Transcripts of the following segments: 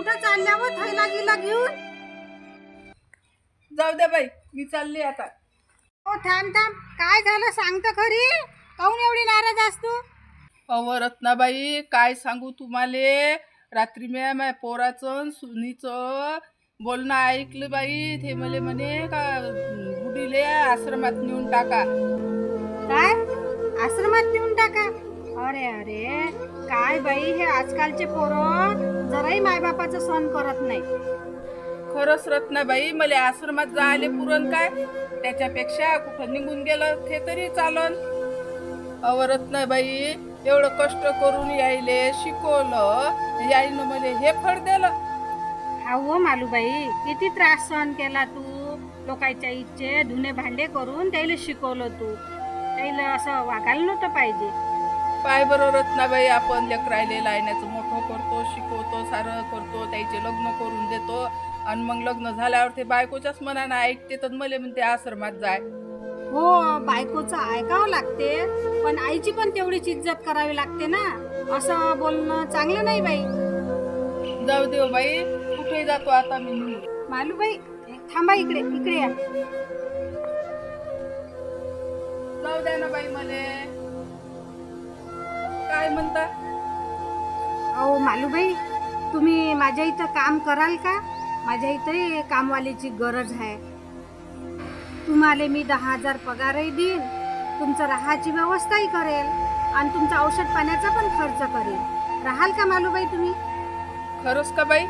कुठं चालल्या व थैला गिला घेऊन? जाऊ द्या बाई, मी चालली आता. हो थांब थांब, काय झालं सांग तर खरी. काहून एवढी नाराज असतो? अव रत्नाबाई, काय सांगू तुम्हाले. रात्री मी माझ्या पोराचं अन सुनीचं बोलणं ऐकलं बाई. ते मले म्हणे का गुडीले आश्रमात नेऊन टाका. काय आश्रमात नेऊन टाका? अरे अरे, काय बाई हे आजकालचे पोरं जराही मायबापाचं सण करत नाही. खरंच रत्नाबाई, मले आश्रमात जायले पुरण काय, त्याच्यापेक्षा कुठं निघून गेलं ते तरी चालन. अव रत्नाबाई, एवढं कष्ट करून यायले शिकवलं, याईनं मले हे फळ दिलं. हा हो मालूबाई, किती त्रास सहन केला तू. लोकांच्या इच्छे धुणे भांडे करून त्याला शिकवलं तू. त्याला असं वागायला नव्हतं पाहिजे. पाय बरं रत्नाबाई, आपण लेकरायले लायण्याचं मोठं करतो, शिकवतो, सारं करतो, त्याचे लग्न करून देतो, आणि मग लग्न झाल्यावर ते बायकोच्याच मनानं ऐकते तर मले म्हणते आश्रमात जाय. हो, बायकोचं ऐकावं लागते, पण आईची पण तेवढीच इज्जत करावी लागते ना. असं बोलणं चांगलं नाही बाई. जाऊ देव बाई, कुठे जातो आता मी निघून. मालूबाई, थांबा, इकडे इकडे या. जाऊ द्या ना बाई मले. काय म्हणता? अहो मालूबाई, तुम्ही माझ्या इथं काम कराल का? माझ्या इथं कामवालीची गरज आहे. तुम्हाला मी 10,000 पगारही देईन, तुमचं राहायची व्यवस्थाही करेल, आणि तुमचा औषध पाण्याचा पण खर्च करेल. राहाल का मालूबाई तुम्ही? खरंच का बाई?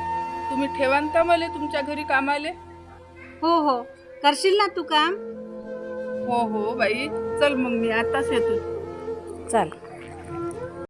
तुम्ही ठेवान का मले तुमच्या घरी कामाले? हो हो, करशील ना तू काम? हो हो बाई, चल मग मी आताच येतो. चल.